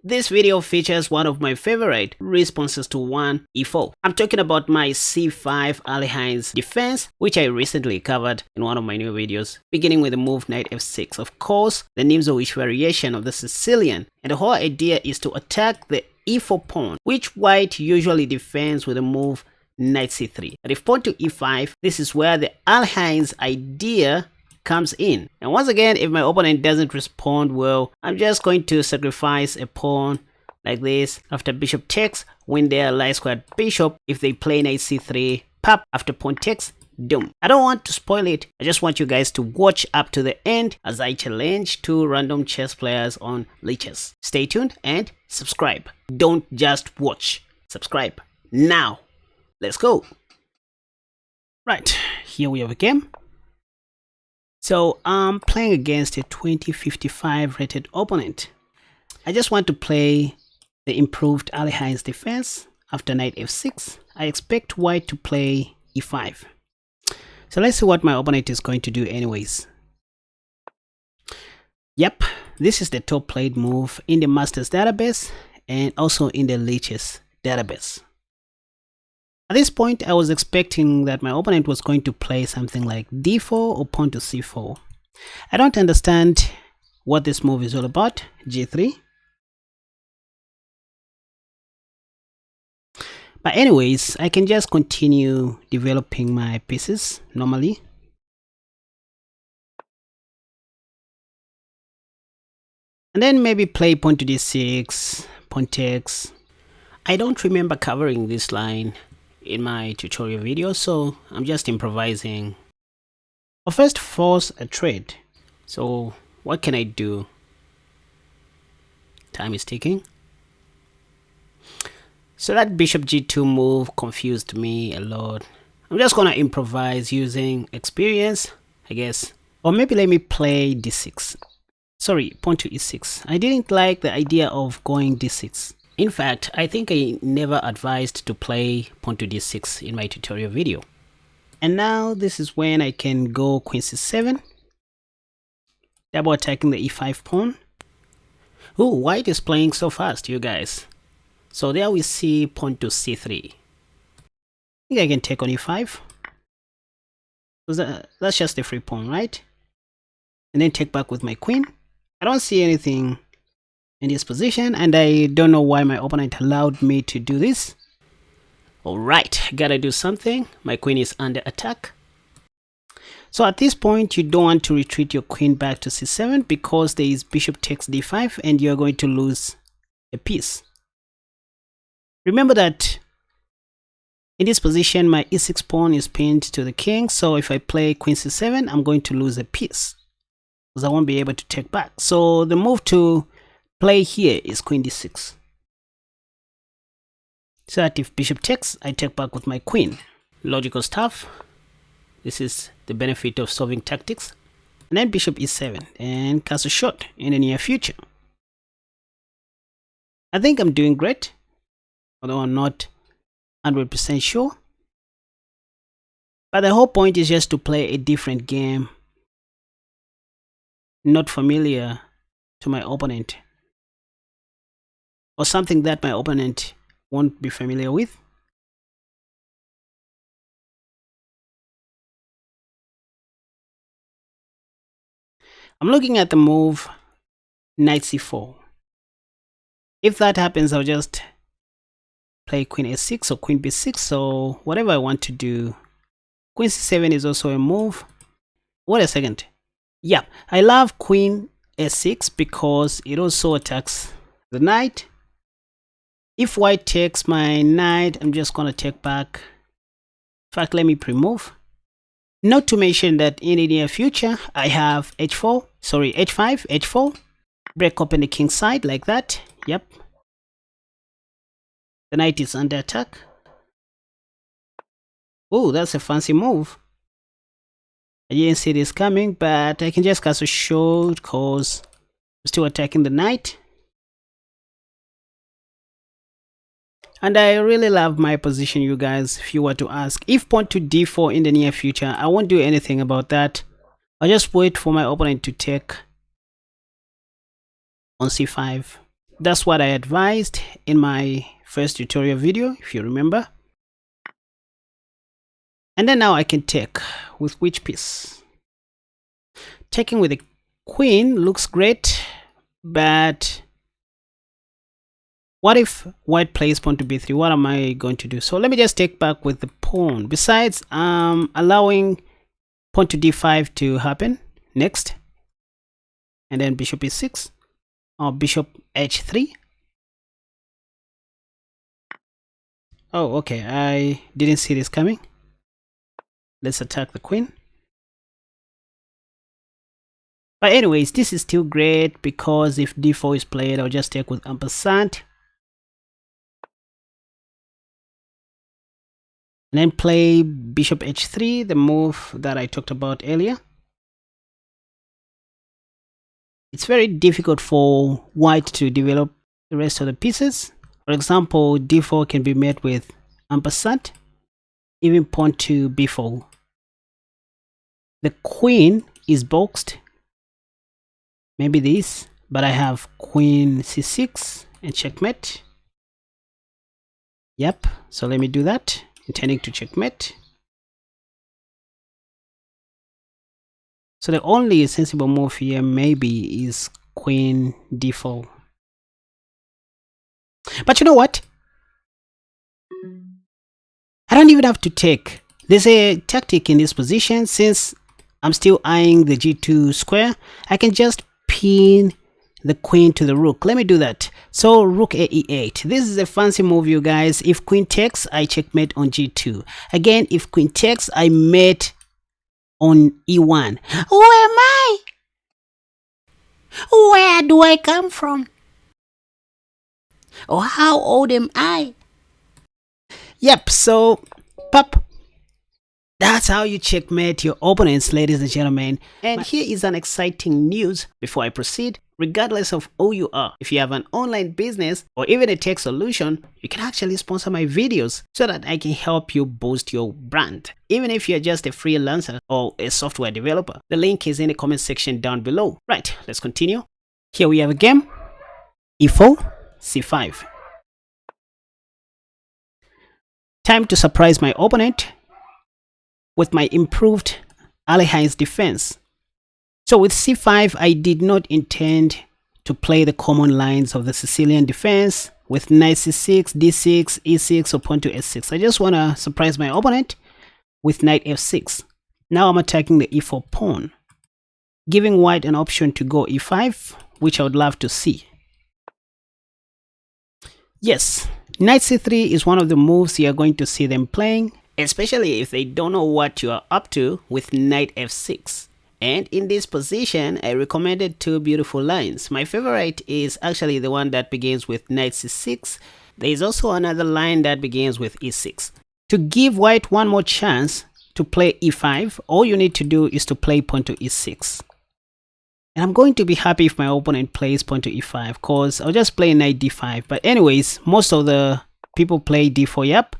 This video features one of my favorite responses to 1e4. I'm talking about my c5 Ali Heinz defense, which I recently covered in one of my new videos, beginning with the move knight f6. Of course, the Nimzowitsch variation of the Sicilian, and the whole idea is to attack the e4 pawn, which white usually defends with the move knight c3. But if pawn to e5, this is where the Ali Heinz idea comes in. And once again, if my opponent doesn't respond well, I'm just going to sacrifice a pawn like this. After bishop takes, win their light squared bishop. If they play knight c3, pop. After pawn takes, doom. I don't want to spoil it. I just want you guys to watch up to the end as I challenge two random chess players on Lichess. Stay tuned and subscribe. Don't just watch. Subscribe now. Let's go. Right, here we have a game. So I'm playing against a 2055 rated opponent. I just want to play the improved Ali Heinz defense. After knight f6, I expect white to play e5. So let's see what my opponent is going to do anyways. Yep, this is the top played move in the Masters database and also in the Lichess database. At this point, I was expecting that my opponent was going to play something like d4 or pawn to c4. I don't understand what this move is all about. g3. But anyways, I can just continue developing my pieces normally. And then maybe play pawn to d6, pawn takes. I don't remember covering this line in my tutorial video, so I'm just improvising. I'll first force a trade. So what can I do? Time is ticking. So that bishop g2 move confused me a lot. I'm just gonna improvise using experience, I guess. Or maybe let me play d6. Sorry, pawn to e6. I didn't like the idea of going d6. In fact, I think I never advised to play pawn to d6 in my tutorial video. And now this is when I can go queen c7, double attacking the e5 pawn. Ooh, white is playing so fast, you guys. So there we see pawn to c3. I think I can take on e5. So that's just a free pawn, right? And then take back with my queen. I don't see anything in this position, and I don't know why my opponent allowed me to do this. Alright, gotta do something. My queen is under attack. So at this point, you don't want to retreat your queen back to c7 because there is bishop takes d5 and you're going to lose a piece. Remember that in this position, my e6 pawn is pinned to the king, so if I play queen c7, I'm going to lose a piece because I won't be able to take back. So the move to play here is queen d6. So that if bishop takes, I take back with my queen. Logical stuff. This is the benefit of solving tactics. And then bishop e7 and castle shot in the near future. I think I'm doing great, although I'm not 100% sure. But the whole point is just to play a different game, not familiar to my opponent, or something that my opponent won't be familiar with. I'm looking at the move knight c4. If that happens, I'll just play queen a6 or queen b6, so whatever I want to do. Queen c7 is also a move. Wait a second. Yeah, I love queen a6 because it also attacks the knight. If white takes my knight, I'm just gonna take back. In fact, let me pre-move. Not to mention that in the near future, I have h5, h4. Break open the king's side like that. Yep. The knight is under attack. Oh, that's a fancy move. I didn't see this coming, but I can just castle short because I'm still attacking the knight. And I really love my position, you guys. If you were to ask, if pawn to d4 in the near future, I won't do anything about that. I'll just wait for my opponent to take on c5. That's what I advised in my first tutorial video, if you remember. And then now I can take with which piece? Taking with the queen looks great, but what if white plays pawn to b3? What am I going to do? So let me just take back with the pawn. Besides allowing pawn to d5 to happen next, and then bishop e6 or bishop h3. Oh, okay, I didn't see this coming. Let's attack the queen. But anyways, this is still great because if d4 is played, I'll just take with ampersand. And then play bishop h3, the move that I talked about earlier. It's very difficult for white to develop the rest of the pieces. For example, d4 can be met with ampersand, even pawn to b4. The queen is boxed, maybe this, but I have queen c6 and checkmate. Yep, so let me do that, intending to checkmate. So the only sensible move here maybe is queen d4. But you know what? I don't even have to take. There's a tactic in this position. Since I'm still eyeing the g2 square, I can just pin the queen to the rook. Let me do that. So rook a e8. This is a fancy move, you guys. If queen takes, I checkmate on g2. Again, if queen takes, I mate on e1. Who am I? Where do I come from? Or how old am I? Yep, so pop. That's how you checkmate your opponents, ladies and gentlemen. And here is an exciting news before I proceed. Regardless of who you are, if you have an online business or even a tech solution, you can actually sponsor my videos so that I can help you boost your brand. Even if you're just a freelancer or a software developer, the link is in the comment section down below. Right, let's continue. Here we have a game. e4, c5. Time to surprise my opponent with my improved Ali Heinz defense. So with c5, I did not intend to play the common lines of the Sicilian defense with knight c6, d6, e6, or pawn to s6. I just want to surprise my opponent with knight f6. Now I'm attacking the e4 pawn, giving white an option to go e5, which I would love to see. Yes, knight c3 is one of the moves you are going to see them playing, especially if they don't know what you are up to with knight f6. And in this position, I recommended two beautiful lines. My favorite is actually the one that begins with knight c6. There is also another line that begins with e6. To give white one more chance to play e5, all you need to do is to play pawn to e6. And I'm going to be happy if my opponent plays pawn to e5, because I'll just play knight d5. But anyways, most of the people play d4, yep,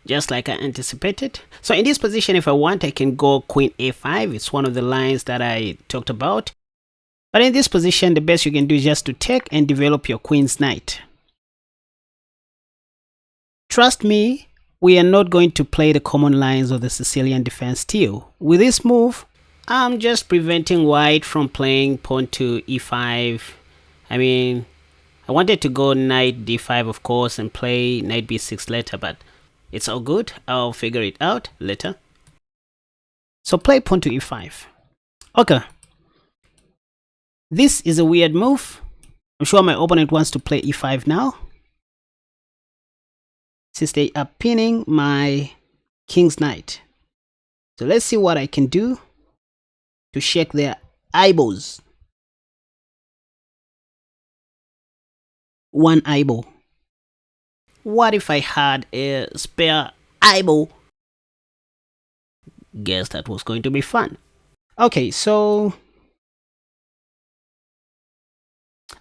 just like I anticipated. So in this position, if I want, I can go queen a5. It's one of the lines that I talked about. But in this position, the best you can do is just to take and develop your queen's knight. Trust me, we are not going to play the common lines of the Sicilian defense still. With this move, I'm just preventing white from playing pawn to e5. I mean, I wanted to go knight d5, of course, and play knight b6 later, but it's all good. I'll figure it out later. So play pawn to e5. Okay. This is a weird move. I'm sure my opponent wants to play e5 now, since they are pinning my king's knight. So let's see what I can do to shake their eyeballs. One eyeball. What if I had a spare eyeball? Guess that was going to be fun. Okay, so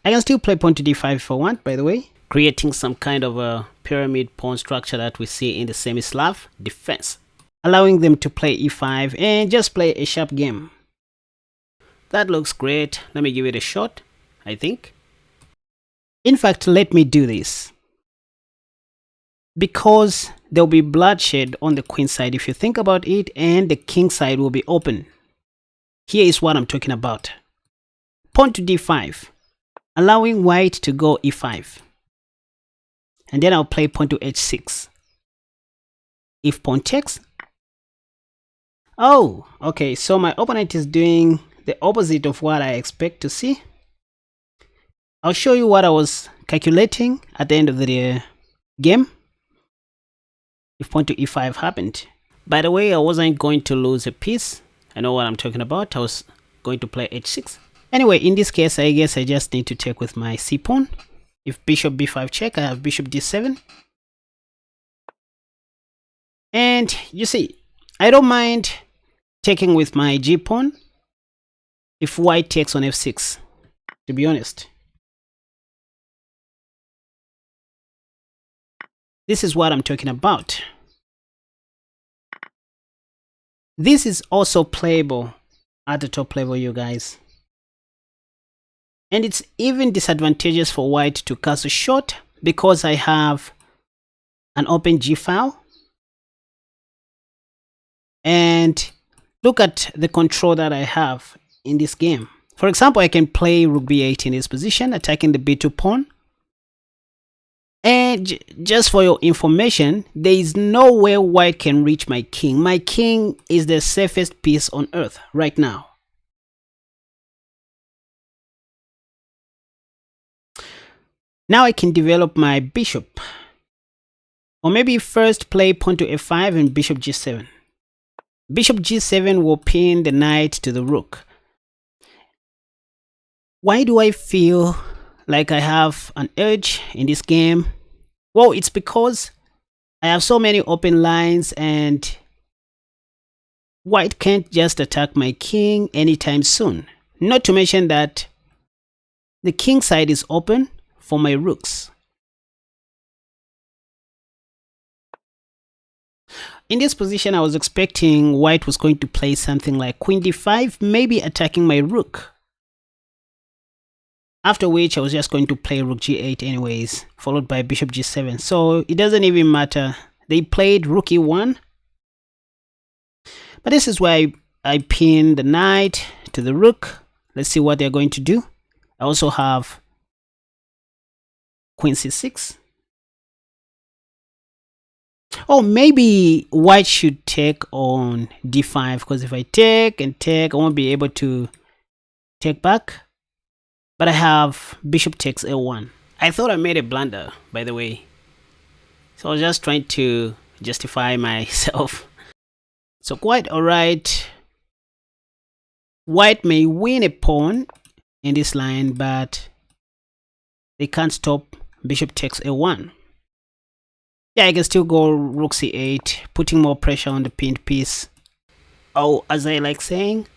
I can still play pawn to d5 if I want, by the way, creating some kind of a pyramid pawn structure that we see in the semi-Slav defense, allowing them to play e5 and just play a sharp game. That looks great. Let me give it a shot, I think. In fact, let me do this. Because there'll be bloodshed on the queen side if you think about it, and the king side will be open. Here is what I'm talking about. Pawn to d5, allowing white to go e5. And then I'll play pawn to h6. If pawn takes. Oh, okay, so my opponent is doing the opposite of what I expect to see. I'll show you what I was calculating at the end of the game if pawn to e5 happened. By the way, I wasn't going to lose a piece. I know what I'm talking about. I was going to play h6. Anyway, in this case, I guess I just need to take with my c pawn. If bishop b5 check, I have bishop d7. And you see, I don't mind taking with my g pawn if white takes on f6, to be honest. This is what I'm talking about. This is also playable at the top level, you guys. And it's even disadvantageous for white to castle short because I have an open g file. And look at the control that I have in this game. For example, I can play rook b8 in this position, attacking the b2 pawn. And just for your information, there is no way white can reach my king. My king is the safest piece on earth right now. Now I can develop my bishop. Or maybe first play pawn to f5 and bishop g7. Bishop g7 will pin the knight to the rook. Why do I feel like I have an edge in this game? Well, it's because I have so many open lines and white can't just attack my king anytime soon. Not to mention that the king side is open for my rooks. In this position, I was expecting white was going to play something like queen d5, maybe attacking my rook. After which I was just going to play rook g8 anyways, followed by bishop g7. So it doesn't even matter. They played rook e1. But this is where I pin the knight to the rook. Let's see what they're going to do. I also have queen c6. Oh, maybe white should take on d5, because if I take and take, I won't be able to take back. But I have bishop takes a1. I thought I made a blunder, by the way. So I was just trying to justify myself. So quite alright. White may win a pawn in this line, but they can't stop bishop takes a1. Yeah, I can still go rook c8, putting more pressure on the pinned piece. Oh, as I like saying,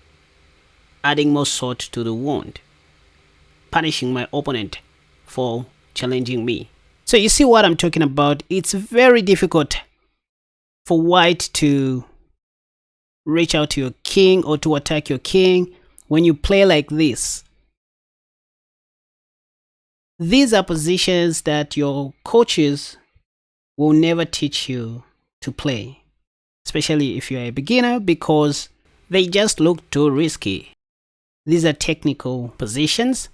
adding more salt to the wound. Punishing my opponent for challenging me. So you see what I'm talking about. It's very difficult for white to reach out to your king or to attack your king when you play like this. These are positions that your coaches will never teach you to play, especially if you're a beginner, because they just look too risky. These are technical positions.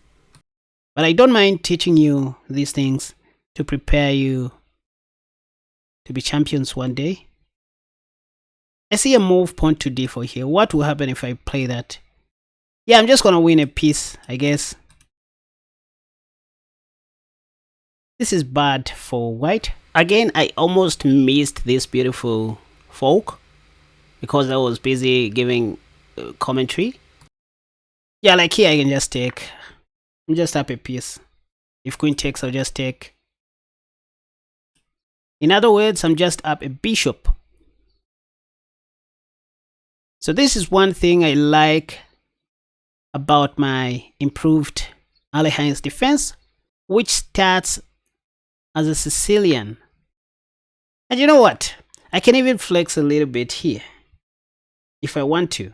But I don't mind teaching you these things to prepare you to be champions one day. I see a move pawn to d4 here. What will happen if I play that? Yeah, I'm just going to win a piece, I guess. This is bad for white. Again, I almost missed this beautiful fork because I was busy giving commentary. Yeah, like here I can just take. I'm just up a piece. If queen takes, I'll just take. In other words, I'm just up a bishop. So this is one thing I like about my improved Alekhines defense, which starts as a Sicilian. And you know what? I can even flex a little bit here if I want to.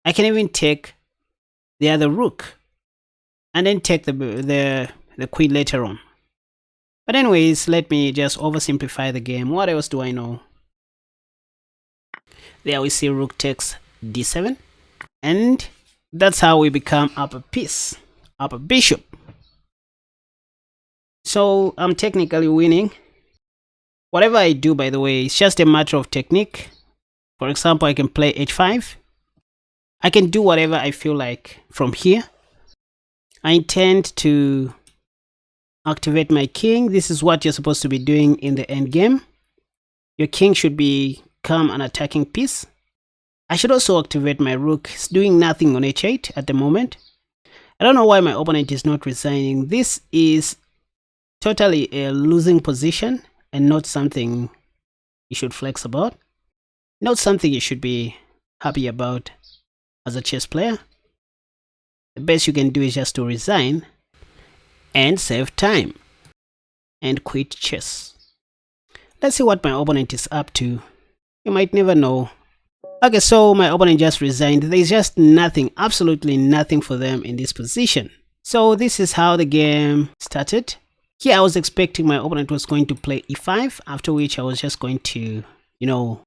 I can even take the other rook and then take the the queen later on. But anyways, let me just oversimplify the game. What else do I know? There we see rook takes d7, and that's how we become up a piece, up a bishop. So I'm technically winning. Whatever I do, by the way, it's just a matter of technique. For example, I can play h5. I can do whatever I feel like from here. I intend to activate my king. This is what you're supposed to be doing in the end game. Your king should become an attacking piece. I should also activate my rook. It's doing nothing on h8 at the moment. I don't know why my opponent is not resigning. This is totally a losing position and not something you should flex about. Not something you should be happy about as a chess player. The best you can do is just to resign and save time and quit chess. Let's see what my opponent is up to. You might never know. Okay, so my opponent just resigned. There's just nothing, absolutely nothing for them in this position. So this is how the game started. Here I was expecting my opponent was going to play e5, after which I was just going to,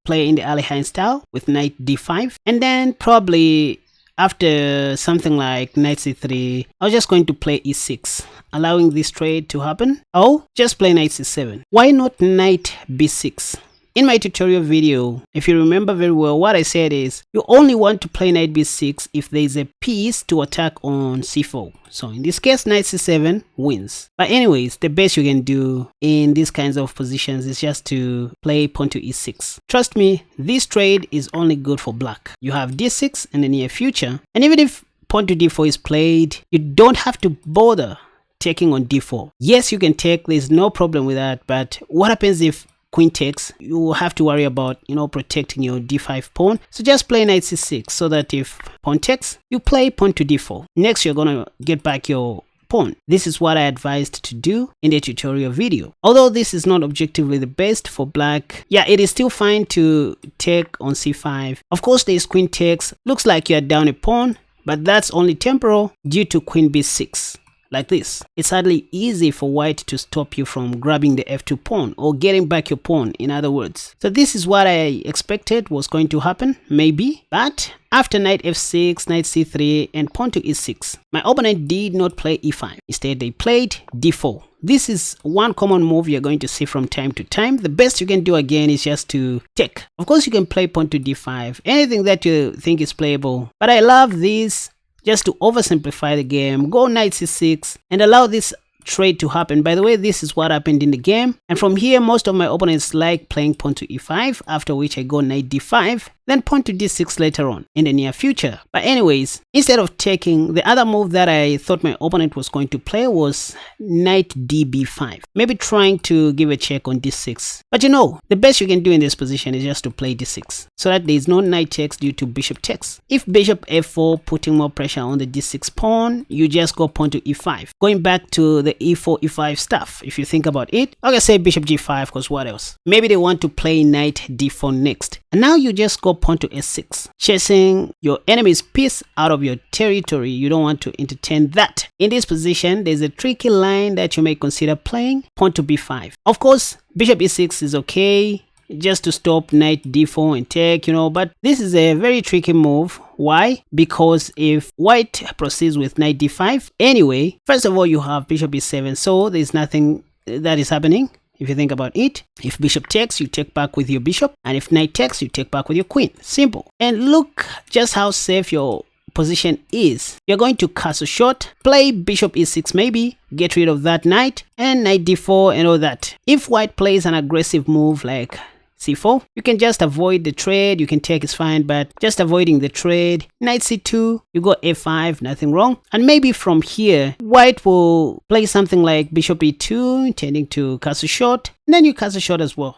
play in the Alekhine style with knight d5. And then probably after something like knight c3, I was just going to play e6, allowing this trade to happen. Oh, just play knight c7. Why not knight b6? In my tutorial video, if you remember very well, what I said is you only want to play knight b6 if there is a piece to attack on c4. So in this case, knight c7 wins. But anyways, the best you can do in these kinds of positions is just to play pawn to e6. Trust me, this trade is only good for black. You have d6 in the near future, and even if pawn to d4 is played, you don't have to bother taking on d4. Yes, you can take, there's no problem with that, but what happens if queen takes? You will have to worry about protecting your d5 pawn. So just play knight c6 so that if pawn takes, you play pawn to d4. Next, you're gonna get back your pawn. This is what I advised to do in the tutorial video. Although this is not objectively the best for black, yeah, it is still fine to take on c5. Of course, there's queen takes. Looks like you're down a pawn, but that's only temporal due to queen b6. Like this. It's hardly easy for white to stop you from grabbing the f2 pawn or getting back your pawn, in other words. So this is what I expected was going to happen, maybe. But after knight f6, knight c3, and pawn to e6, my opponent did not play e5. Instead, they played d4. This is one common move you're going to see from time to time. The best you can do again is just to take. Of course, you can play pawn to d5, anything that you think is playable. But I love this. Just to oversimplify the game, go knight c6 and allow this trade to happen. By the way, this is what happened in the game. And from here, most of my opponents like playing pawn to e5, after which I go knight d5, then pawn to d6 later on in the near future. But anyways, instead of taking, the other move that I thought my opponent was going to play was knight db5. Maybe trying to give a check on d6. But the best you can do in this position is just to play d6, so that there is no knight takes due to bishop takes. If bishop f4, putting more pressure on the d6 pawn, you just go pawn to e5. Going back to the e4, e5 stuff, if you think about it, okay, say bishop g5, because what else? Maybe they want to play knight d4 next. And now you just go pawn to s6, chasing your enemy's piece out of your territory. You don't want to entertain that. In this position, there's a tricky line that you may consider playing, pawn to b5. Of course, bishop e6 is okay, just to stop knight d4 and take, but this is a very tricky move. Why? Because if white proceeds with knight d5, anyway, first of all, you have bishop e7, so there's nothing that is happening. If you think about it, if bishop takes, you take back with your bishop, and if knight takes, you take back with your queen. Simple. And look just how safe your position is. You're going to castle short, play bishop e6 maybe, get rid of that knight, and knight d4 and all that. If white plays an aggressive move like c4, you can just avoid the trade. You can take, is fine, but just avoiding the trade. Knight c2, you go a5, nothing wrong. And maybe from here, white will play something like bishop e2, intending to castle short, and then you castle short as well.